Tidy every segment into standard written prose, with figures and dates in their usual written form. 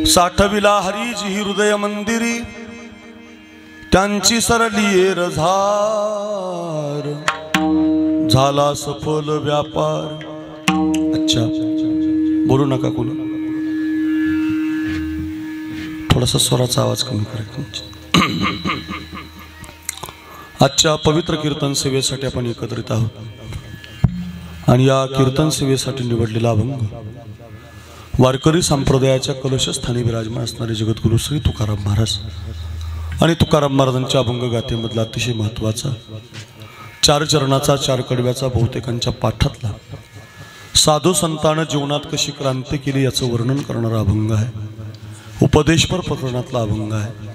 साठविला हरीजी हृदय मंदिरी त्यांची सरली रझार झाला सफल व्यापार। अच्छा बोलू नका कोणी, थोडासा स्वराचा आवाज कमी करा। आजच्या पवित्र कीर्तन सेवेसाठी आपण एकत्रित आहोत आणि या कीर्तन सेवेसाठी निवडलेला अभंग वारकरी संप्रदायाच्या कलशस्थानी विराजमान असणारे जगद्गुरु श्री तुकाराम महाराज आणि तुकाराम महाराजांच्या अभंग गाथेमधला अतिशय महत्त्वाचा 4 चरणाचा 4 कडव्याचा बहुतेकांच्या पाठातला साधू संतान जीवनात कशी क्रांती केली याचं वर्णन करणारा अभंग आहे। उपदेशपर प्रकरणातला अभंग आहे।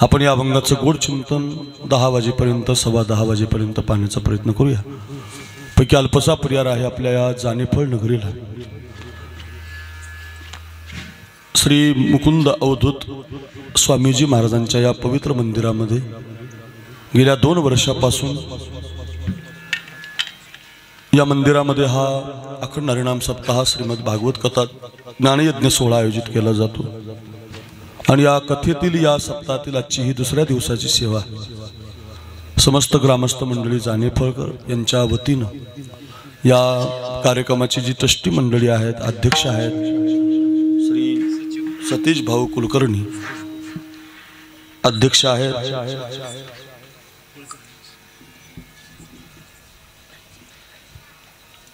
आपण या अभंगाचं गोड चिंतन 10 वाजेपर्यंत 10:15 वाजेपर्यंत पाहण्याचा प्रयत्न करूया। पैकी अल्पसा पर्याय आहे आपल्या या जानेफळ नगरीला श्री मुकुंद अवधूत स्वामीजी महाराजांच्या या पवित्र मंदिरामध्ये गेल्या 2 वर्षापासून या मंदिरामध्ये हा अखंड हरिनाम सप्ताह श्रीमद भागवत कथा ज्ञानयज्ञ सोहळा आयोजित केला जातो आणि या कथेतील या सप्ताहातील आजची ही 2ऱ्या दिवसाची सेवा समस्त ग्रामस्थ मंडळी जानेफळकर यांच्या वतीनं या कार्यक्रमाची जी ट्रस्टी मंडळी आहेत, अध्यक्ष आहेत श्री सतीश भाऊ कुलकर्णी अध्यक्ष आहेत,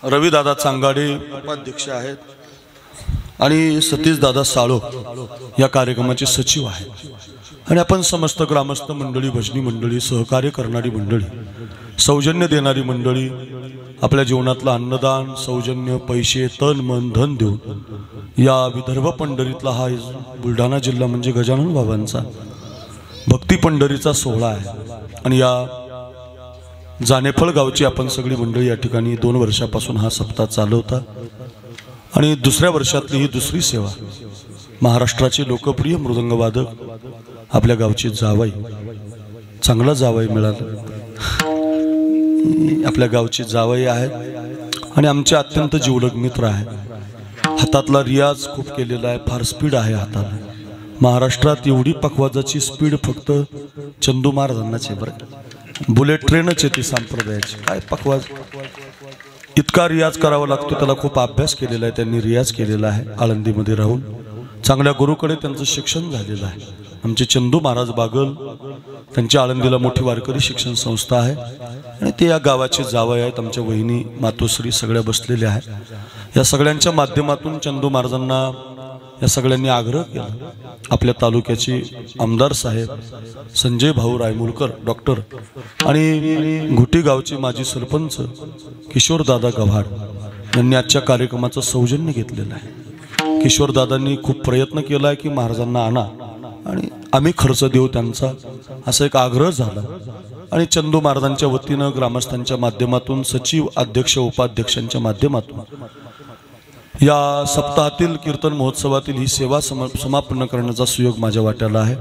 रवी दादा चांगाडे उपाध्यक्ष आहेत आणि सतीश दादा साळो या कार्यक्रमाचे सचिव आहेत आणि आपण समस्त ग्रामस्थ मंडळी, भजनी मंडळी, सहकार्य करणारी मंडळी, सौजन्य देणारी मंडळी, आपल्या जीवनातलं अन्नदान, सौजन्य, पैसे, तन मन धन देऊन या विदर्भ पंढरीतला हा बुलढाणा जिल्हा म्हणजे गजानन बाबांचा भक्ती पंढरीचा सोहळा आहे आणि या जानेफळ गावची आपण सगळी मंडळी या ठिकाणी 2 वर्षापासून हा सप्ताह चालवता आणि 2ऱ्या वर्षातली ही 2री सेवा महाराष्ट्राचे लोकप्रिय मृदंगवादक आपल्या गावची जावई, चांगला जावई मिळाला, आपल्या गावची जावई आहेत आणि आमचे अत्यंत जीवलग मित्र आहेत। हातातला रियाज खूप केलेला आहे, फार स्पीड आहे हाताला। महाराष्ट्रात एवढी पखवाजाची स्पीड फक्त चंदू महाराजांनाच आहे बरं। बुलेट ट्रेनच आहे ती संप्रदायाची, काय पखवाज इतका रियाज करावा लागतो, त्याला खूप अभ्यास केलेला आहे, त्यांनी रियाज केलेला आहे आळंदीमध्ये राहून, चांगल्या गुरुकडे त्यांचं शिक्षण झालेलं आहे। आमचे चंदू महाराज बागल, त्यांच्या आळंदीला मोठी वारकरी शिक्षण संस्था आहे आणि ते या गावाचे जावई आहेत। आमच्या वहिनी मातोश्री सगळ्या बसलेल्या आहेत। या सगळ्यांच्या माध्यमातून चंदू महाराजांना या सगळ्यांनी आग्रह केला, आपल्या तालुक्याचे आमदार साहेब संजय भाऊ रायमुलकर डॉक्टर आणि घुटी गावचे माजी सरपंच किशोरदादा गव्हाड यांनी आजच्या कार्यक्रमाचं सौजन्य घेतलेलं आहे। किशोरदादांनी खूप प्रयत्न केला आहे की महाराजांना आणा आणि आम्ही खर्च देऊ त्यांचा, असा एक आग्रह झाला आणि चंदू महाराजांच्या वतीनं ग्रामस्थांच्या माध्यमातून, सचिव, अध्यक्ष, उपाध्यक्षांच्या माध्यमातून या सप्ताहातील कीर्तन महोत्सवातील ही सेवा समापन करण्याचा सुयोग माझ्या वाट्याला आहे।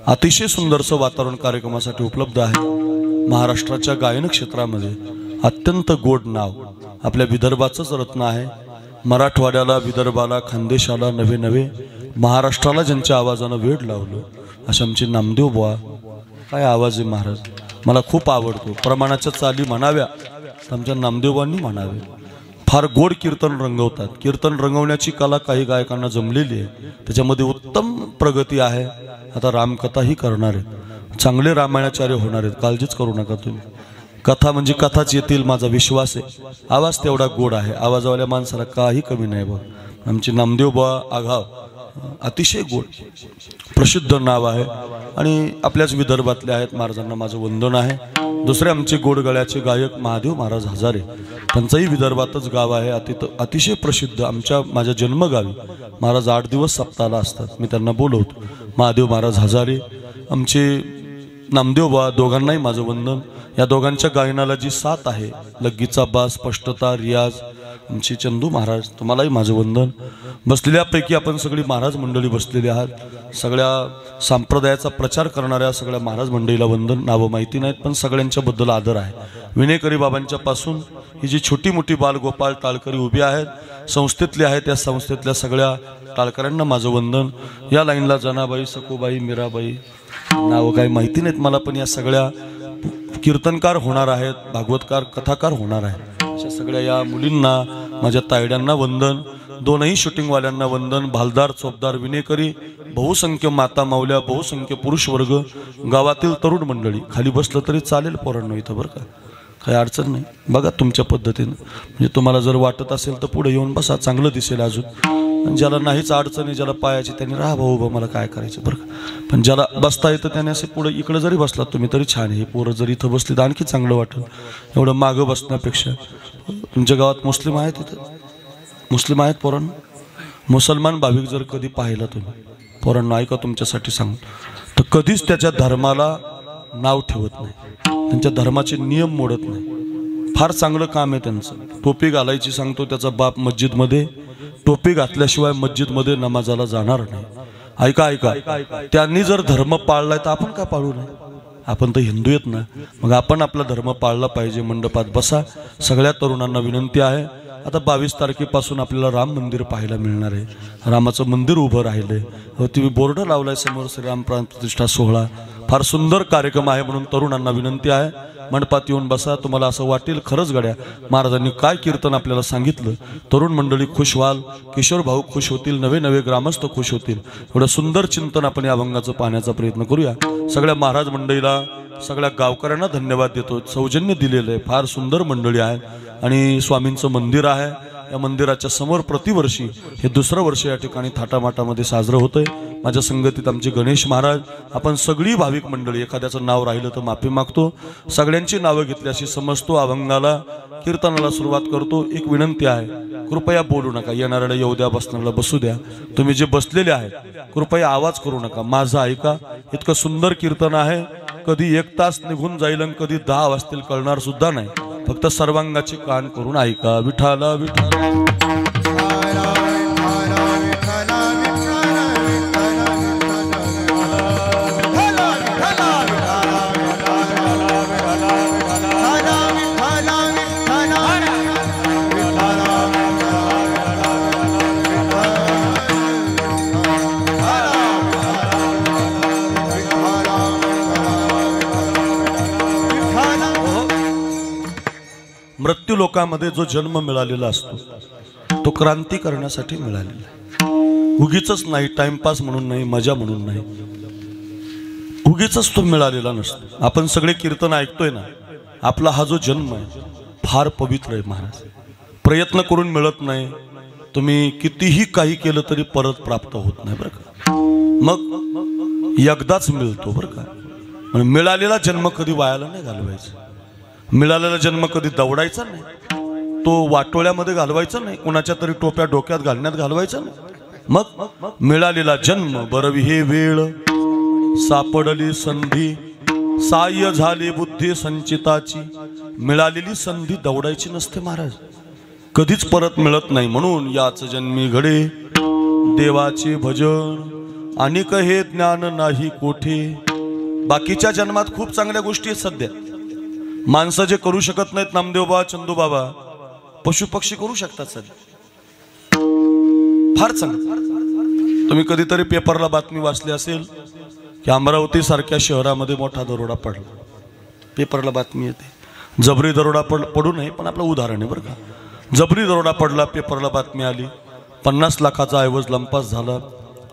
अतिशय सुंदरसं वातावरण कार्यक्रमासाठी उपलब्ध आहे। महाराष्ट्राच्या गायन क्षेत्रामध्ये अत्यंत गोड नाव आपल्या विदर्भाचंच रत्न आहे। मराठवाड्याला, विदर्भाला, खानदेशाला, नवे महाराष्ट्राला ज्यांच्या आवाजानं वेड लावलं अशा आमचे नामदेव बुवा, काय आवाज आहे महाराज, मला खूप आवडतो। प्रमाणाच्या चाली म्हणाव्या तर आमच्या नामदेवांनी म्हणावे, फार गोड कीर्तन रंगवतात। कीर्तन रंगवण्याची कला काही गायकांना जमलेली आहे, त्याच्यामध्ये उत्तम प्रगती आहे। आता रामकथाही करणार आहेत, चांगले रामायणाचार्य होणार आहेत, काळजीच करू नका तुम्ही। कथा म्हणजे कथाच येतील माझा विश्वास आहे। आवाज तेवढा गोड आहे, आवाजावाल्या माणसाला काही कमी नाही बघ। आमचे नामदेव बुवा आघाव अतिशय गोड प्रसिद्ध नाव आहे आणि आपल्याच विदर्भातले आहेत। महाराजांना माझं वंदन आहे। दुसरे आमचे गोडगळ्याचे गायक महादेव महाराज हजारे, त्यांचंही विदर्भातच गाव आहे, अतिशय प्रसिद्ध। माझ्या जन्मगावी महाराज 8 दिवस सप्ताहाला असतात, मी त्यांना बोलवतो। महादेव महाराज हजारे, आमचे नामदेव बा, दोघांनाही माझं वंदन। या दोघांच्या गायनाला जी साथ आहे, लगीचा बास, स्पष्टता, रियाज, आमची चंदू महाराज, तुम्हालाही माझं वंदन. बसलेल्यापैकी आपण सगळी महाराज मंडळी बसलेली आहात. सगळ्या संप्रदायाचा प्रचार करणाऱ्या सगळ्या महाराज मंडळीला वंदन. नावं माहिती नाहीत पण सगळ्यांच्या बद्दल आदर आहे. विनेकरी बाबांच्या पासून ही जी छोटी मोठी बालगोपाळ टाळकरी उभी आहेत, संस्थेतले आहेत, त्या संस्थेतल्या सगळ्या टाळकऱ्यांना माझं वंदन. या लाईनला जनाबाई, सखूबाई, मीराबाई, नावं काही माहिती नाहीत मला, पण या सगळ्या कीर्तनकार होणार आहेत, भागवतकार, कथाकार होणार आहेत. अशा सगळ्या या मुलींना, माझ्या तायड्यांना वंदन. दोनही शूटिंगवाल्यांना वंदन. भालदार, चोपदार, विनेकरी, बहुसंख्य माता माऊल्या, बहुसंख्य पुरुष वर्ग, गावातील तरुण मंडळी. खाली बसलं तरी चालेल पोरांनो इथं, बरं का, काही अडचण नाही. बघा तुमच्या पद्धतीनं, म्हणजे तुम्हाला जर वाटत असेल तर पुढे येऊन बसा, चांगलं दिसेल अजून. ज्याला नाहीच अडचण आहे, ज्याला पायाची, त्यांनी राहा भाऊ बा, मला काय करायचं, बरं का. पण ज्याला बसता येतं त्याने असे पुढे इकडे जरी बसलात तुम्ही तरी छान आहे. पोरं जरी इथं बसली तर आणखी चांगलं वाटेल, एवढं मागं बसण्यापेक्षा. तुमच्या गावात मुस्लिम आहेत, इथं मुस्लिम आहेत पोरांना? मुसलमान भाविक जर कधी पाहिला तुम्ही, पोरांना ऐका तुमच्यासाठी सांगू, तर कधीच त्याच्या धर्माला नाव ठेवत नाही, त्यांच्या धर्माचे नियम मोडत नाही. फार चांगलं काम आहे त्यांचं. टोपी घालायची सांगतो त्याचा बाप मस्जिदमध्ये, टोपी घातल्याशिवाय मस्जिदमध्ये नमाजाला जाणार नाही. ऐका ऐका, त्यांनी जर धर्म पाळलाय तर आपण का पाळू नये? आपण तर हिंदू आहेत ना, मग आपण आपला धर्म पाळला पाहिजे. मंडपात बसा. सगळ्या तरुणांना विनंती आहे, आता 22 तारखेपासून आपल्याला राम मंदिर पाहायला मिळणार आहे. रामाचं मंदिर उभं राहिलंय, तुम्ही बोर्ड लावलाय समोर, श्रीराम प्राण प्रतिष्ठा सोहळा. फार सुंदर कार्यक्रम आहे, म्हणून तरुणांना विनंती आहे, मंडपात येऊन बसा. तुम्हाला असं वाटेल खरंच गड्या महाराजांनी काय कीर्तन आपल्याला सांगितलं. तरुण मंडळी खुश व्हाल, किशोर भाऊ खुश होतील, नवे नवे ग्रामस्थ खुश होतील. एवढं सुंदर चिंतन आपण या अभंगाचं पाहण्याचा प्रयत्न करूया. सगळ्या महाराज मंडळीला, सगळ्या गावकऱ्यांना धन्यवाद देतो. सौजन्य दिलेलं आहे, फार सुंदर मंडळी आहे. आणि स्वामींचं मंदिर आहे, या मंदिराच्या समोर प्रतिवर्षी हे दुसरं वर्ष या ठिकाणी थाटामाटामध्ये साजरं होतंय. माझ्या संगतीत आमचे गणेश महाराज, आपण सगळी भाविक मंडळी, एखाद्याचं नाव राहिलं तर माफी मागतो, सगळ्यांची नावं घेतल्याशी समजतो. अभंगाला, कीर्तनाला सुरुवात करतो. एक विनंती आहे, कृपया बोलू नका. येणाऱ्याला येऊ द्या, बसणाऱ्याला बसू द्या. तुम्ही जे बसलेले आहेत कृपया आवाज करू नका, माझं ऐका. इतकं सुंदर कीर्तन आहे, कधी 1 तास निघून जाईल आणि कधी 10 वाजतील कळणार सुद्धा नाही. फक्त सर्वांगाचे कान करून ऐका. विठाला विठाला मृत्यू लोकांमध्ये जो जन्म मिळालेला असतो तो क्रांती करण्यासाठी मिळालेला आहे. उगीच नाही, टाइमपास म्हणून नाही, मजा म्हणून नाही, उगीच तो मिळालेला नसतो. आपण सगळे कीर्तन ऐकतोय ना, आपला हा जो जन्म आहे फार पवित्र आहे महाराज. प्रयत्न करून मिळत नाही, तुम्ही कितीही काही केलं तरी परत प्राप्त होत नाही, बरं का. मग एकदाच मिळतो, बरं का. म्हणून मिळालेला जन्म कधी वायाला नाही घालवायचा. मिळालेला जन्म कधी दवडायचा नाही, तो वाटोळ्यामध्ये घालवायचा नाही, कुणाच्या तरी टोप्या डोक्यात घालण्यात घालवायचा नाही. मग मिळालेला जन्म बरवी हे वेळ, सापडली संधी, साह्य झाली बुद्धी संचिताची. मिळालेली संधी दवडायची नसते महाराज, कधीच परत मिळत नाही. म्हणून याच जन्मी घडे देवाचे भजन, अनेक हे ज्ञान नाही कोठे. बाकीच्या जन्मात खूप चांगल्या गोष्टी आहेत सध्या. माणसं जे करू शकत नाहीत, नामदेव बाबा, चंदू बाबा, पशु पक्षी करू शकतात सध्या, फार चांगलं. तुम्ही कधीतरी पेपरला बातमी वाचली असेल की अमरावती सारख्या शहरामध्ये मोठा दरोडा पडला. पेपरला बातमी येते, जबरी दरोडा पडू नये पण आपलं उदाहरण आहे, बरं का. जबरी दरोडा पडला, पेपरला बातमी आली, 50 लाखाचा ऐवज लंपास झाला,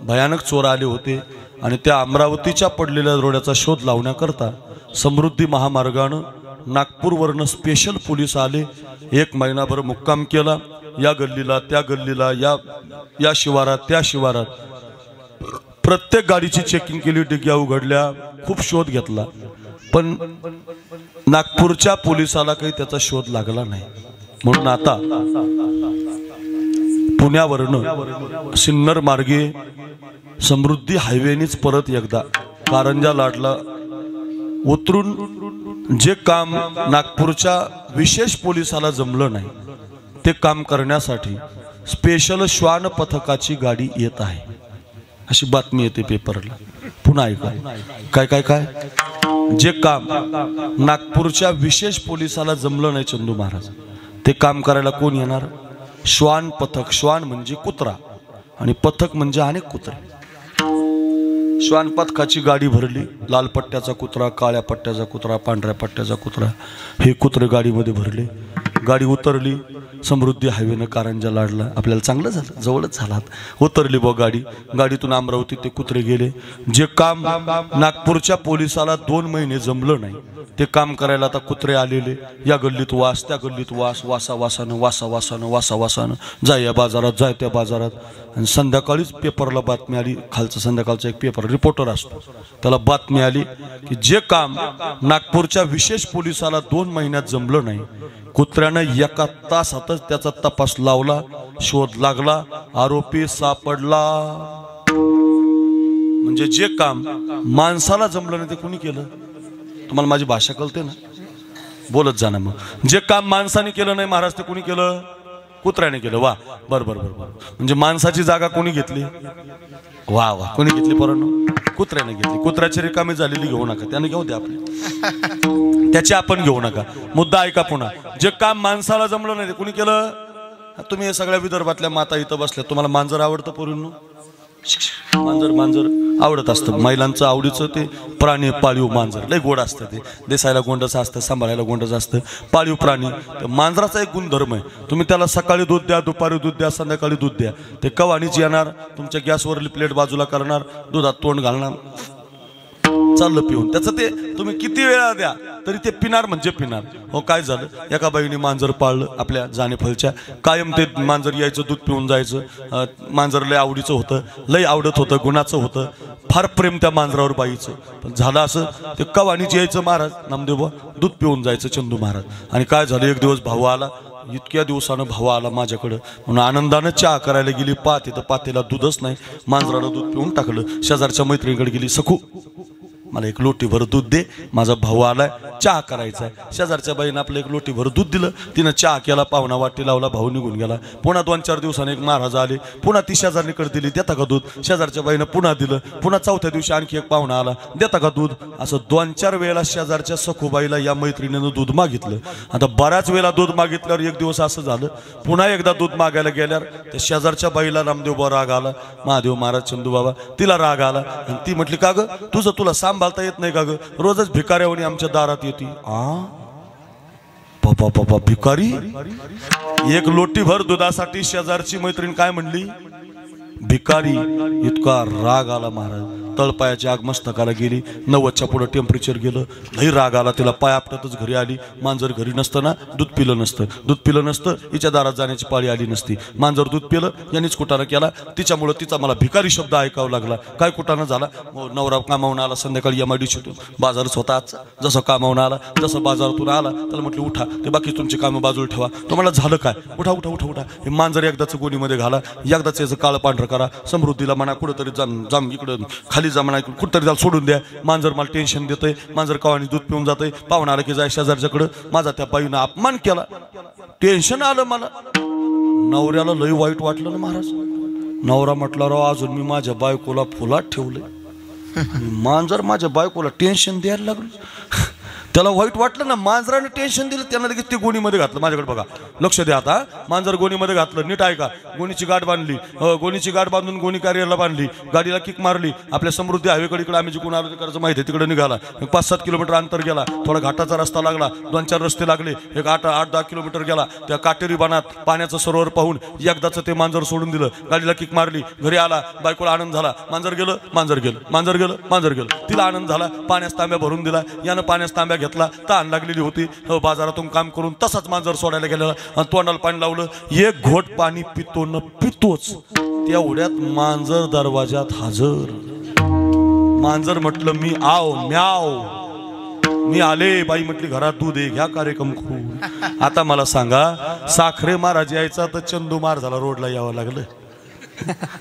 भयानक चोर आले होते. आणि त्या अमरावतीच्या पडलेल्या दरोड्याचा शोध लावण्याकरता समृद्धी महामार्गानं नागपूरवरनं स्पेशल पोलीस आले. 1 महिनाभर मुक्काम केला, या गल्लीला त्या गल्लीला, या शिवारात त्या शिवारात, प्रत्येक गाडीची चेकिंग केली, डिग्या उघडल्या, खूप शोध घेतला. पण नागपूरच्या पोलिसाला काही त्याचा शोध लागला नाही. म्हणून आता पुण्यावरनं सिन्नर मार्गे समृद्धी हायवेनीच परत एकदा कारंजा लाडला उतरून जे काम नागपूरच्या विशेष पोलिसाला जमलं नाही ते काम करण्यासाठी स्पेशल श्वान पथकाची गाडी येत आहे अशी बातमी येते पेपरला। पुन्हा ऐका, काय काय काय जे काम नागपूरच्या विशेष पोलिसाला जमलं नाही चंदू महाराज, ते काम करायला कोण येणार? श्वान पथक। श्वान म्हणजे कुत्रा आणि पथक म्हणजे अनेक कुत्रे। श्वान पथकाची गाडी भरली, लाल पट्ट्याचा कुत्रा, काळ्या पट्ट्याचा कुत्रा, पांढऱ्या पट्ट्याचा कुत्रा, हे कुत्रे गाडीमध्ये भरले। गाडी उतरली, समृद्धी हायवेनं कारंजा लाडला, आपल्याला चांगलं झालं, जवळच झालात। उतरली बघ गाडी, गाडीतून अमरावती ते कुत्रे गेले। जे काम नागपूरच्या पोलिसाला 2 महिने जमलं नाही, ते काम करायला आता कुत्रे आलेले। या गल्लीत वास, त्या गल्लीत वास, वासावासानं जाय या बाजारात, जाय त्या बाजारात। आणि संध्याकाळीच पेपरला बातमी आली, खालचा संध्याकाळचा एक पेपर रिपोर्टर असतो, त्याला बातमी आली की जे काम नागपूरच्या विशेष पोलिसाला 2 महिन्यात जमलं नाही, कुत्र्यानं 1 तासातच त्याचा तपास लावला, शोध लागला, आरोपी सापडला। म्हणजे जे काम माणसाला जमलं नाही ते कोणी केलं? तुम्हाला माझी भाषा कळते ना, बोलत जा ना। मग जे काम माणसाने केलं नाही महाराज, ते कोणी केलं? कुत्र्याने केलं। वा, बर बर बर बर। म्हणजे माणसाची जागा कोणी घेतली? वा वा, कोणी घेतली? पोरांनो, कुत्र्याने घेतली। कुत्र्याची रिकामी झालेली घेऊ नका, त्याने घेऊ द्या आपली, त्याची आपण घेऊ नका। मुद्दा ऐका पुन्हा, जे काम माणसाला जमलं नाही ते कोणी केलं? तुम्ही हे सगळ्या विदर्भातल्या माता इथं बसल्या, तुम्हाला मांजर आवडतं पोरींनो? मांजर आवडत असतं, महिलांचं आवडीचं ते प्राणी पाळीव मांजर, लय गोड असतं, ते दिसायला गोंडच असतं, सांभाळायला गोंडच असतं, पाळीव प्राणी। मांजराचा एक गुणधर्म आहे, तुम्ही त्याला सकाळी दूध द्या, दुपारी दूध द्या, संध्याकाळी दूध द्या, ते कवानीच येणार, तुमच्या गॅसवरली प्लेट बाजूला करणार, दुधात तोंड घालणार, चाललं पिऊन। त्याचं ते तुम्ही किती वेळा द्या तरी ते पिणार म्हणजे पिणार। हो, काय झालं, एका बाईने मांजर पाळलं आपल्या जाणेफलच्या, कायम ते मांजर यायचं, दूध पिऊन जायचं। मांजर लय आवडीचं होतं, लय आवडत होतं, गुणाचं होतं, फार प्रेम त्या मांजरावर बाईचं। पण झालं असं, ते कवानीच यायचं महाराज नामदेव, दूध पिऊन जायचं चंदू महाराज। आणि काय झालं, एक दिवस भाऊ आला, इतक्या दिवसानं भाऊ आला माझ्याकडं, म्हणून आनंदानं चहा करायला गेली, तर पातेला दूधच नाही, मांजरानं दूध पिऊन टाकलं। शेजारच्या मैत्रिणीकडे गेली, सखू मला 1 लोटीभर दूध दे, माझा भाऊ आलाय, चहा करायचा आहे। शेजारच्या बाईनं आपलं 1 लोटीभर दूध दिलं, तिनं चहा केला, पाहुणा वाटी लावला, भाऊ निघून गेला। पुन्हा 2-4 दिवसांनी एक महाराज आले, पुन्हा ती शेजारणीकडे दिली, देता का दूध? शेजारच्या बाईनं पुन्हा दिलं, पुन्हा 4थ्या दिवशी आणखी एक पाहुणा आला, देता का दूध? असं 2-4 वेळेला शेजारच्या सखूबाईला या मैत्रिणीनं दूध मागितलं। आता बऱ्याच वेळेला दूध मागितल्यावर एक दिवस असं झालं, पुन्हा एकदा दूध मागायला गेल्यावर त्या शेजारच्या बाईला नामदेव राग आला, महादेव महाराज चंदू बाबा, तिला राग आला आणि ती म्हटली, का ग तुला सांभाळता येत नाही का ग? रोजच भिकाऱ्यावणी आमच्या दारात येते। बाबा भिकारी? 1 लोटीभर दुधासाठी शेजारची मैत्रीण काय म्हणली? भिकारी। इतका राग आला महाराज, तळपायाची आग मस्तकाला गेली, 90च्या पुढे टेम्परेचर गेलं, लई राग आला तिला, पाय आपटतच घरी आली। मांजर घरी नसताना दूध पिलं नसतं, हिच्या दारात जाण्याची पाळी आली नसती। मांजर दूध पिलं, यांनीच कुटाणा केला, तिच्यामुळे तिचा मला भिकारी शब्द ऐकावा लागला। काय कुटाणा झाला? नवरा कामावून आला, संध्याकाळी MIDCतून, बाजारच होता आजचा, जसं कामावून आला जसं बाजारातून आला, त्याला म्हटलं उठा, ते बाकी तुमची कामं बाजूला ठेवा। तो मला झालं काय? उठा उठा उठा उठा, हे मांजर एकदाच गोणीमध्ये घाला, एकदाच याचं काळं पांढरं करा, समृद्धीला म्हणा कुठंतरी जाम इकडं खाली जमाना कुठतरी त्याला सोडून द्या, मांजर मला टेन्शन देतंय, मांजर कवानी दूध पिऊन जातंय, पाहुणा आला की जाय शेजारच्याकडं। माझा त्या बाईनं अपमान केला, टेन्शन आलं मला, नवऱ्याला लई वाईट वाटलं ना महाराज। नवरा म्हटला, राव अजून मी माझ्या बायकोला फुलात ठेवलंय, मांजर माझ्या बायकोला टेन्शन द्यायला लागलं। त्याला वाईट वाटलं ना, मांजराने टेन्शन दिलं, त्यानं लगेच ते गोणीमध्ये घातलं। माझ्याकडे बघा, लक्ष द्या आता, मांजर गोणीमध्ये घातलं, नीट ऐका, गोणीची गाठ बांधली, गोणीची गाठ बांधून गोणी कॅरियरला बांधली, गाडीला किक मारली, आपल्या समृद्धी हायवेकडे, इकडे आम्ही जिकडून आलो तिकडचं माहिती आहे, तिकडे निघाला, 5-7 किलोमीटर अंतर गेला, थोडा घाटाचा रस्ता लागला, 2-4 रस्ते लागले, एक 8-10 किलोमीटर गेला, त्या काटेरी बाणात पाण्याचं सरोवर पाहून एकदाच ते मांजर सोडून दिलं, गाडीला किक मारली, घरी आला, बायकोला आनंद झाला, मांजर गेलं, तिला आनंद झाला, पाण्यास तांब्या भरून दिला, यानं पाण्यास तांब्या घेतला, ताण लागलेली होती, बाजारातून काम करून तसाच मांजर सोडायला गेलेला आणि तोंडाला पाणी लावलं, 1 घोट पाणी पितो न पितोच, तेवढ्यात मांजर दरवाजात हजर। मांजर म्हटलं, मी आव म्याव, मी आले। बाई म्हटली, घरात दूध आहे, घ्या कार्यक्रम करू। आता मला सांगा, साखरे महाराज यायचा तर चंदू मार झाला, रोडला यावं लागलं।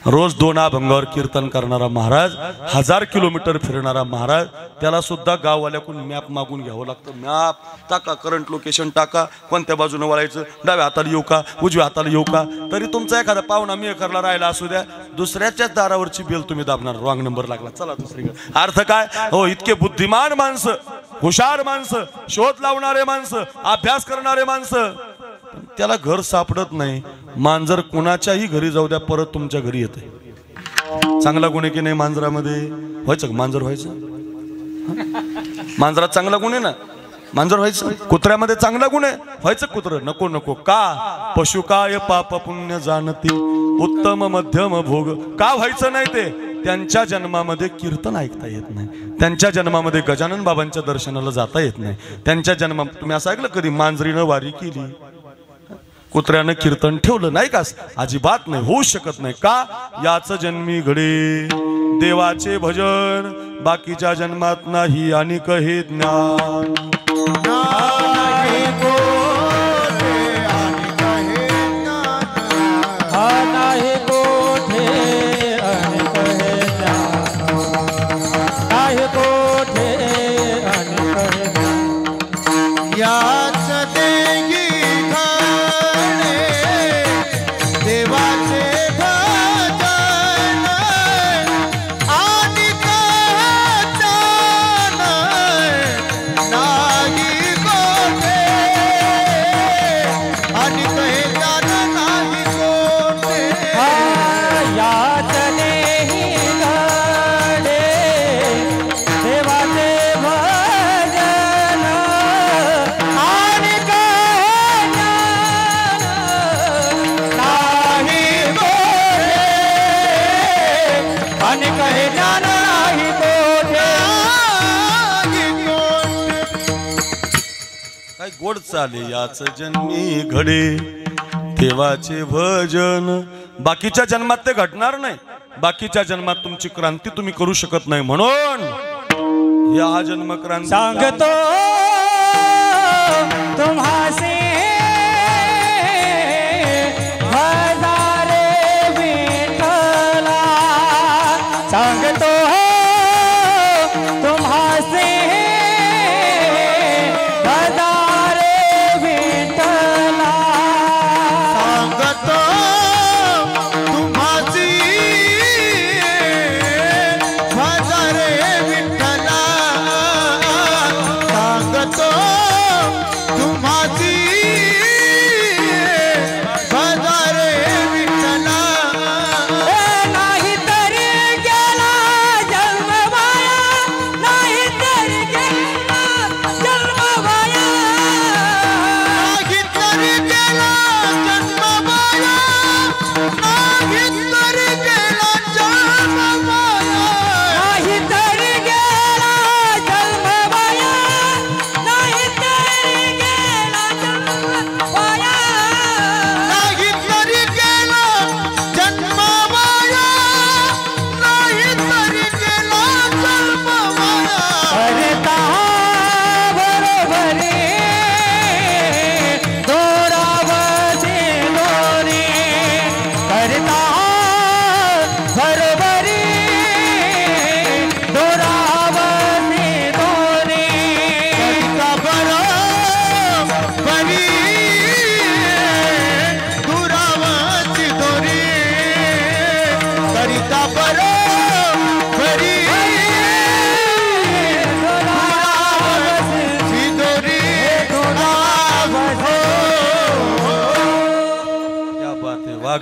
रोज 2 अभंगावर कीर्तन करणारा महाराज, 1000 किलोमीटर फिरणारा महाराज, त्याला सुद्धा गाववाल्याकडून मॅप मागून घ्यावं लागतं. मॅप टाका, करंट लोकेशन टाका, कोणत्या बाजूने वळायचं, डाव्या हाताला येऊ का, उजव्या हाताला येऊ का. तरी तुमचा एखादा पाहुणा मेकरला राहिला असू द्या, दुसऱ्याच्याच दारावरची बेल तुम्ही दाबणार, रॉंग नंबर लागला, चला दुसरीकडे. अर्थ काय हो, इतके बुद्धिमान माणसं, हुशार माणसं, शोध लावणारे माणसं, अभ्यास करणारे माणसं, त्याला घर सापडत नाही. मांजर कुणाच्याही घरी जाऊ द्या, परत तुमच्या घरी येते. चांगला गुण आहे की नाही मांजरामध्ये? व्हायचं मांजर व्हायचं, मांजरात चांगला गुण आहे ना, मांजर व्हायचं. कुत्र्यामध्ये चांगला गुण आहे, व्हायचं कुत्र. नको नको का, पशु काय पाप पुण्य जाणती, उत्तम मध्यम भोग. का व्हायचं नाही ते? त्यांच्या जन्मामध्ये कीर्तन ऐकता येत नाही, त्यांच्या जन्मामध्ये गजानन बाबांच्या दर्शनाला जाता येत नाही, त्यांच्या जन्मात. तुम्ही असं ऐकलं कधी मांजरीनं वारी केली, कुत्र्यानं कीर्तन ठेवलं नाही का? अजिबात नाही, होऊ शकत नाही. का? याच जन्मी घडे देवाचे भजन, बाकीच्या जन्मात नाही अनिक हे ज्ञान. गोड चाले याच जन्मी घडे देवाचे भजन. बाकीच्या जन्मात ते घडणार नाही, बाकीच्या जन्मात तुमची क्रांती तुम्ही करू शकत नाही. म्हणून या जन्म क्रांती सांगतो तुम्हासे हजारे विठ्ठला, सांगतो तुम्हासे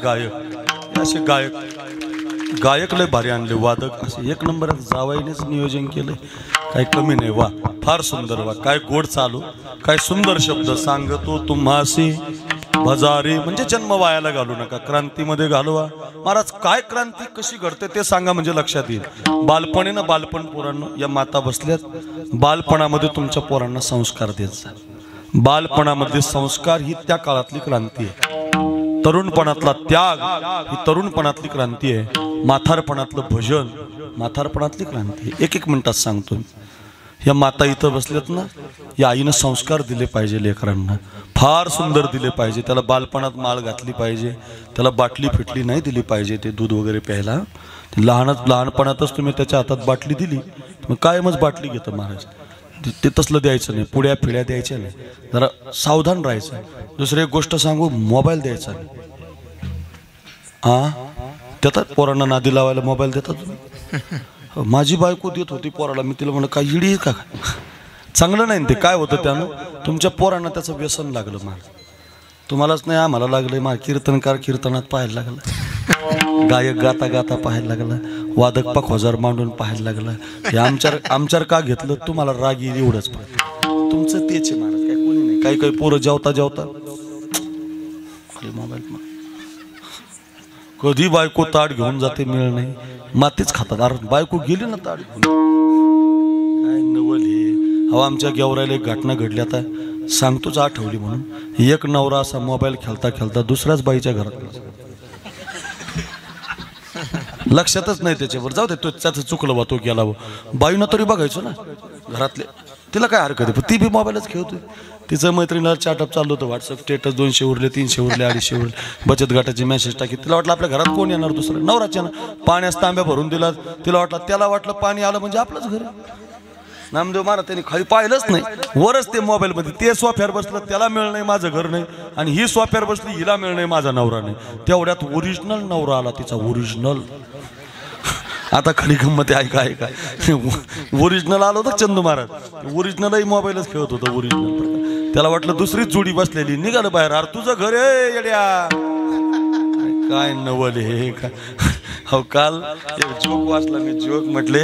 गायक असे गायक लय भारी आणले, वादक असे एक नंबरात जावाईनेच नियोजन केले, काही कमी नाही. वा, फार सुंदर. वा, काय गोड चालू, काय सुंदर शब्द. सांगतो तुम्हासी भजारे, म्हणजे जन्म वायाला घालू नका, क्रांतीमध्ये घालवा. महाराज काय क्रांती कशी घडते ते सांगा, म्हणजे लक्षात येईल. बालपणे ना, बालपण पोरांना, या माता बसल्यात, बालपणामध्ये तुमच्या पोरांना संस्कार देत जा. बालपणामध्ये संस्कार ही त्या काळातली क्रांती आहे. तरुणपणातला त्याग ही तरुणपणातली क्रांती आहे. म्हातारपणातलं भजन म्हातारपणातली क्रांती आहे. एक मिनिटात सांगतो. या माता इथं बसल्यात ना, या आईनं संस्कार दिले पाहिजे लेकरांना, फार सुंदर दिले पाहिजे. त्याला बालपणात माळ घातली पाहिजे, त्याला बाटली फिटली नाही दिली पाहिजे ते दूध वगैरे प्यायला. लहानपणातच तुम्ही त्याच्या हातात बाटली दिली मग कायमच बाटली घेतं महाराज. ते तसलं द्यायचं नाही, पुड्या फिड्या द्यायच्या नाही, जरा सावधान राहायचं. दुसरी एक गोष्ट सांगू, मोबाईल द्यायचा नाही. देतात पोरांना नादी लावायला मोबाईल देतात तुम्ही. माझी बायको देत होती पोराला, मी तिला म्हणलं काय इडी का, चांगलं नाही ते. काय होतं त्यानं, तुमच्या पोरांना त्याचं व्यसन लागलं महाराज. तुम्हालाच नाही आम्हाला लागलंय. माझा कीर्तनकार कीर्तनात पाहायला लागला, गायक गाता गाता पाहायला लागला, वादक पखवाजार मांडून पाहायला लागला. हे आमच्यावर का घेतलं, तुम्हाला राग येईल एवढंच पाहिजे. तुमचं तेच आहे महाराज, काय कोणी नाही. काही काही पोरं जेवता जेवता मोबाईल, कधी बायको ताट घेऊन जाते मिळ नाही, मातीच खातात. अरे बायको गेली ना ताट घेऊन, काय नवल हे. अहो आमच्या गेवरायला एक घटना घडली, आता सांगतोच आठवली म्हणून. एक नवरा असा मोबाईल खेळता खेळता दुसऱ्याच बाईच्या घरात, लक्षातच नाही त्याच्यावर. जाऊ दे, तो त्याचं चुकलं बा, तो गेला. बाईनं तरी बघायचो ना घरातले, तिला काय हरकत आहे, ती बी मोबाईलच खेळतोय. तिचं मैत्रिणीला चॅटअप चालू होतं, व्हॉट्सअप स्टेटस 200 उरले, 300 उरले, 250 उरले, बचत गटाचे मेसेज टाकी. तिला वाटलं आपल्या घरात कोण येणार दुसरं, नवराच्या ना. पाण्यास तांब्या भरून दिला, तिला वाटलं, त्याला वाटलं पाणी आलं म्हणजे आपलंच घर. नामदेव महाराज त्यांनी खाली पाहिलंच नाही, वरच ते मोबाईल मध्ये. ते सोफ्यावर बसलं, त्याला मिळ नाही, माझं घर नाही. आणि ही सोफ्यावर बसली, हिला मिळ नाही, माझा नवरा नाही. तेवढ्यात ओरिजिनल नवरा आला तिचा, ओरिजिनल. आता खरी गंमत ऐका ऐका, ओरिजिनल आलं होतं चंदू महाराज, ओरिजिनलही मोबाईलच खेळत होतं ओरिजिनल. त्याला वाटलं दुसरीच जोडी बसलेली, निघालं बाहेर. अरे तुझं घर आहे येड्या, काय नवल हे काय. हो काल एक जोक वाचला मी, जोक म्हटले,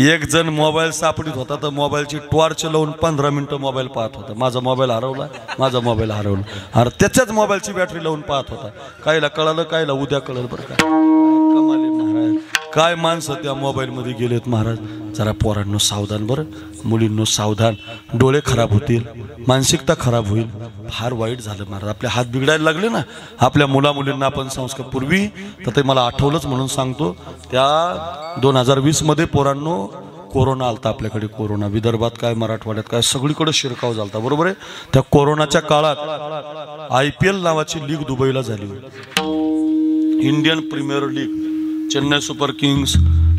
एक जण मोबाईल सापडीत होता तर मोबाईलची टॉर्च लावून 15 मिनिटं मोबाईल पाहत होता. माझा मोबाईल हरवला, माझा मोबाईल हरवला. अरे त्याच्याच मोबाईलची बॅटरी लावून पाहत होता. कायला कळालं, कायला उद्या कळलं बरं का. कमाले महाराज, काय माणसं त्या मोबाईल मध्ये गेलेत महाराज. जरा पोरांनो सावधान, बरं मुलींनो सावधान. डोळे खराब होतील, मानसिकता खराब होईल. फार वाईट झालं महाराज, आपले हात बिघडायला लागले ना आपल्या मुला मुलींना. आपण संस्कार पूर्वी तर ते मला आठवलंच म्हणून सांगतो. त्या 2020 मध्ये पोरांनो कोरोना आलता आपल्याकडे. कोरोना विदर्भात काय मराठवाड्यात काय सगळीकडे शिरकाव झालता, बरोबर आहे. त्या कोरोनाच्या काळात IPL नावाची लीग दुबईला झाली, Indian Premier League. Chennai Super Kings,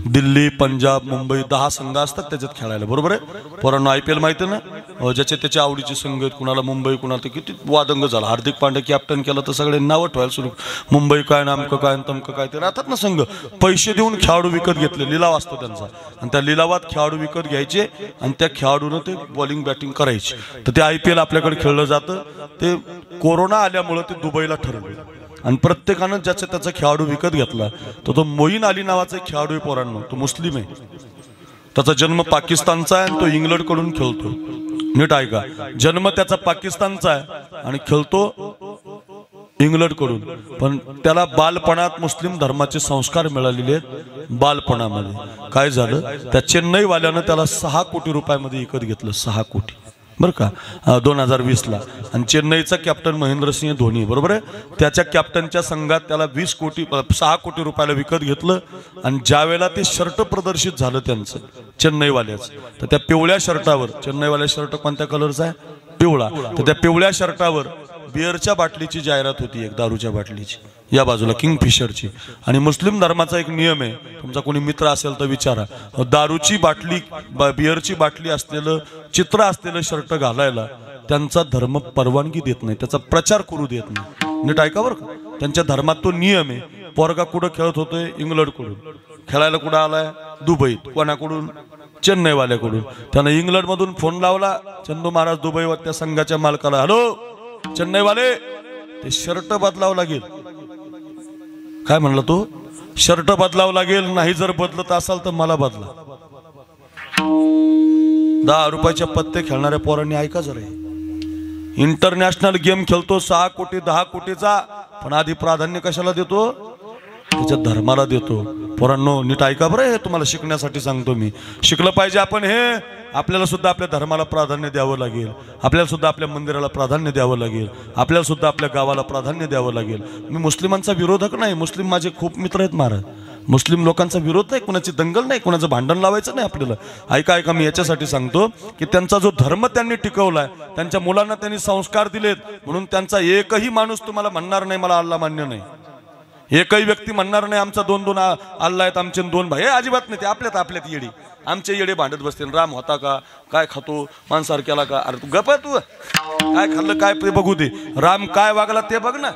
Delhi, Punjab, Mumbai 10 संघ असतात त्याच्यात खेळायला, बरोबर आहे. पोरांनो IPL माहिती आहे ना, ज्याचे त्याच्या आवडीचे संघ आहेत. कुणाला मुंबई, कुणाला ते किती वादंग झाला. हार्दिक पांड्या कॅप्टन केला तर सगळे नावं ठेवायला सुरू. मुंबई काय, नामकं काय, तमकं काय, ते राहतात ना संघ. पैसे देऊन खेळाडू विकत घेतले, लिलाव असतो त्यांचा, आणि त्या लिलावात खेळाडू विकत घ्यायचे आणि त्या खेळाडूनं ते बॉलिंग बॅटिंग करायची. तर ते IPL आपल्याकडे खेळलं जातं. ते कोरोना आल्यामुळं ते दुबईला ठरवलं आणि प्रत्येकानं ज्याचा त्याचा खेळाडू विकत घेतला. तो मोईन अली नावाचा खेळाडू आहे पोरांनो, तो मुस्लिम आहे. त्याचा जन्म पाकिस्तानचा आहे आणि तो इंग्लंडकडून खेळतो. नीट ऐका, जन्म त्याचा पाकिस्तानचा आहे आणि खेळतो इंग्लंडकडून. पण त्याला बालपणात मुस्लिम धर्माचे संस्कार मिळालेले आहेत. बालपणामध्ये काय झालं, त्या चेन्नईवाल्यानं त्याला 6 कोटी रुपयामध्ये विकत घेतलं. 6 कोटी बरं का, 2020ला. आणि चेन्नईचा कॅप्टन महेंद्रसिंह धोनी, बरोबर आहे. त्याच्या कॅप्टनच्या संघात त्याला 6 कोटी रुपयाला विकत घेतलं. आणि ज्या वेळेला ते शर्ट प्रदर्शित झालं त्यांचं चेन्नईवाल्याचं, तर त्या पिवळ्या शर्टावर, चेन्नईवाल्या शर्ट कोणत्या कलरचा आहे, पिवळा, तर त्या पिवळ्या शर्टावर बिअरच्या बाटलीची जाहिरात होती, एक दारूच्या बाटलीची, या बाजूला किंगफिशरची. आणि मुस्लिम धर्माचा एक नियम आहे, तुमचा कोणी मित्र असेल तर विचारा, दारूची बाटली, बिअरची बाटली असलेलं चित्र असलेलं शर्ट घालायला त्यांचा धर्म परवानगी देत नाही, त्याचा प्रचार करू देत नाही. नीट ऐका बरं का, त्यांच्या धर्मात तो नियम आहे. पोरगा कुठं खेळत होतोय, इंग्लंडकडून. खेळायला कुठं आलाय, दुबईत. कोणाकडून, चेन्नईवाल्याकडून. त्यानं इंग्लंडमधून फोन लावला, चंदू महाराज दुबईवर त्या संघाच्या मालकाला, हॅलो चेन्नईवाले, ते शर्ट बदलावं लागेल. काय म्हणला तो, शर्ट बदलावं लागेल, नाही जर बदलत असाल तर मला बदला. 10 रुपयाच्या पत्ते खेळणाऱ्या पोरांनी ऐका जरा, इंटरनॅशनल गेम खेळतो 6 कोटी 10 कोटीचा, पण आधी प्राधान्य कशाला देतो, त्याच्या धर्माला देतो. पोरांनो नीट ऐका बरं, हे तुम्हाला शिकण्यासाठी सांगतो मी. शिकलं पाहिजे आपण हे. आपल्याला सुद्धा आपल्या धर्माला प्राधान्य द्यावं लागेल, आपल्याला सुद्धा आपल्या मंदिराला प्राधान्य द्यावं लागेल, आपल्याला सुद्धा आपल्या गावाला प्राधान्य द्यावं लागेल. मी मुस्लिमांचा विरोधक नाही, मुस्लिम माझे खूप मित्र आहेत महाराज, मुस्लिम लोकांचा विरोध नाही, कोणाची दंगल नाही, कोणाचं भांडण लावायचं नाही आपल्याला. ऐका मी याच्यासाठी सांगतो की त्यांचा जो धर्म त्यांनी टिकवलाय, त्यांच्या मुलांना त्यांनी संस्कार दिलेत, म्हणून त्यांचा एकही माणूस तुम्हाला म्हणणार नाही मला अल्लाह मान्य नाही. एकही व्यक्ती म्हणणार नाही आमचा 2-2 अल्लाह आहेत, आमचे 2 भाई. हे अजिबात नाही. ते आपल्यात येडी, आमचे येडे भांडत बसतील. राम होता का, काय खातो, मांसाहार केला का? अरे तू गप, तू काय खाल्लं काय ते बघू दे. राम काय वागला ते बघ ना.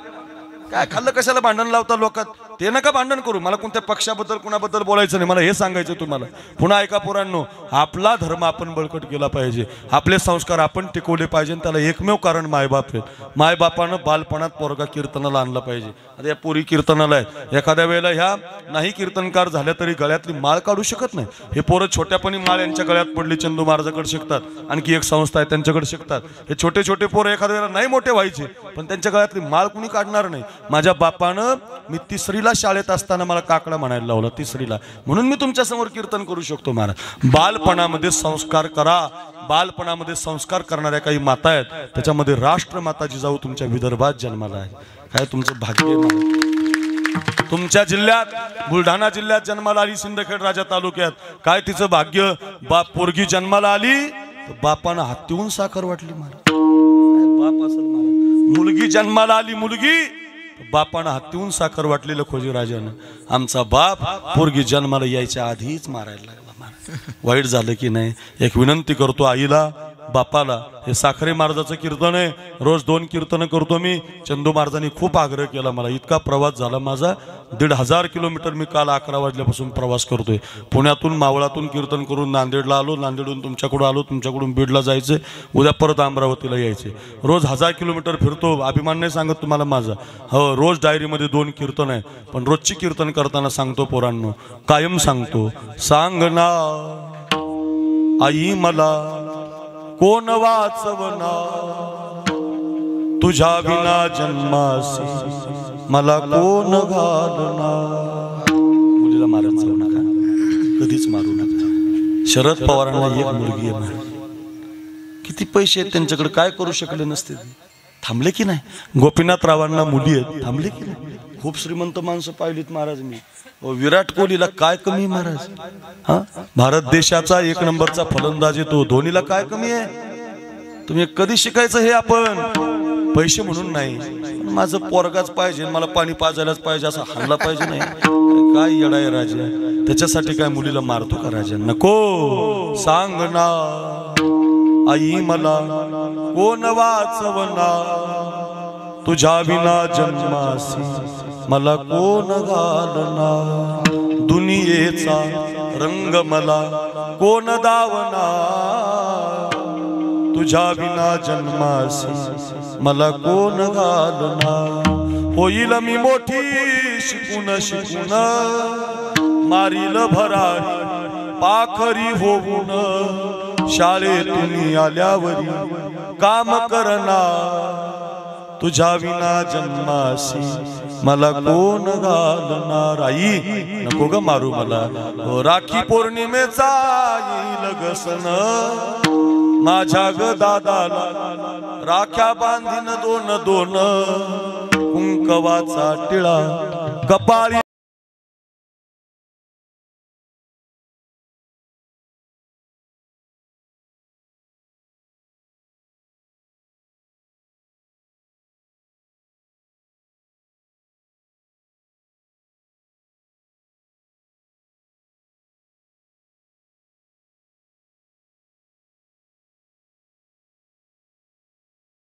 काय खाल्लं कशाला भांडण लावता लोकात? ते नका भांडण करू. मला कोणत्या पक्षाबद्दल कुणाबद्दल बोलायचं नाही. मला हे सांगायचं तुम्हाला. पुन्हा ऐका पोरांनो, आपला धर्म आपण बळकट केला पाहिजे, आपले संस्कार आपण टिकवले पाहिजे. त्याला एकमेव कारण मायबाप आहे. मायबापानं बालपणात पोरगा कीर्तनाला आणला पाहिजे. आता या पोरी कीर्तनाला आहेत, एखाद्या वेळेला ह्या नाही कीर्तनकार झाल्या तरी गळ्यातली माळ काढू शकत नाही. हे पोरं छोट्यापणी माळ यांच्या गळ्यात पडली, चंदू महाराजाकडे शिकतात, आणखी एक संस्था आहे त्यांच्याकडे शिकतात. हे छोटे छोटे पोरं एखाद्या वेळेला नाही मोठे व्हायचे, पण त्यांच्या गळ्यातली माळ कुणी काढणार नाही. माझ्या बापानं मी 3रीला शाळेत असताना मला काकडा म्हणायला लावला, 3रीला, म्हणून मी तुमच्या समोर कीर्तन करू शकतो. महाराज, बालपणामध्ये संस्कार करा. बालपणामध्ये संस्कार करणाऱ्या काही माता आहेत, त्याच्यामध्ये राष्ट्रमाता जिजाऊ तुमच्या विदर्भात जन्माला आहे. काय तुमचं भाग्य आहे. तुमच्या जिल्ह्यात, बुलढाणा जिल्ह्यात जन्माला आली, सिंदखेड राजा तालुक्यात. काय तिचं भाग्य. पोरगी जन्माला आली तर बापानं हातीहून साखर वाटली. महाराज, बाप असेल महाराज. मुलगी जन्माला आली, मुलगी, बापानं हातीहून साखर वाटलेलं खोजी राजानं. आमचा बाप पोरगी जन्माला यायच्या आधीच मारायला लागला. वाईट झालं की नाही. एक विनंती करतो आईला, बापाला. हे साखरे महाराजाचं कीर्तन आहे, रोज 2 कीर्तन करतो मी. चंदू महाराजांनी खूप आग्रह केला मला. इतका प्रवास झाला माझा, 1500 किलोमीटर मी काल 11 वाजल्यापासून प्रवास करतोय. पुण्यातून मावळातून कीर्तन करून नांदेडला आलो, नांदेडून तुमच्याकडून आलो, तुमच्याकडून बीडला जायचं, उद्या परत अमरावतीला यायचे. रोज 1000 किलोमीटर फिरतो. अभिमान नाही सांगत तुम्हाला माझा. हो, रोज डायरीमध्ये 2 कीर्तन आहे, पण रोजची कीर्तन करताना सांगतो पोरांनो, कायम सांगतो, सांग ना आई मला कोण वाचवना, तुझ्या विना जन्मासी मला कोण घालना. मुलीला मारत जाऊ नका, कधीच मारू नका. शरद पवारांना एक मुलगी आहे. किती पैसे आहेत त्यांच्याकडे, काय करू शकले नसते. थांबले की नाही. गोपीनाथरावांना मुली आहेत, थांबले की नाही. खूप श्रीमंत माणसं पाहिलीत महाराज मी. विराट कोहलीला काय कमी महाराज. हा, भारत देशाचा 1 नंबरचा फलंदाज आहे तो. धोनीला काय कमी आहे. तुम्ही कधी शिकायचं हे आपण. पैसे म्हणून नाही, माझं पोरगाच पाहिजे, मला पाणी पाजायलाच पाहिजे असं हाणला पाहिजे नाही. काय येडा आहे राजा. त्याच्यासाठी काय मुलीला मारतो का राजा. नको. सांग ना आई मला कोण वाचवना, तुझ्या विना जन्मासी मला कोण घालना. दुनियेचा रंग मला कोण दावना, तुझ्या विना जन्मासी मला कोण घालना. होईल मी मोठी शिकून शिकून, मारील भरारी पाखरी होऊन, शाळेतून आल्यावरी काम करना, तुझ्या विना जन्मासी मला कोण घालणार. आई नको ग मारू मला. राखी पौर्णिमेचा येईल ग सण, माझ्या ग दादाला राख्या बांधीन 2-2, कुंकवाचा टिळा कपाळी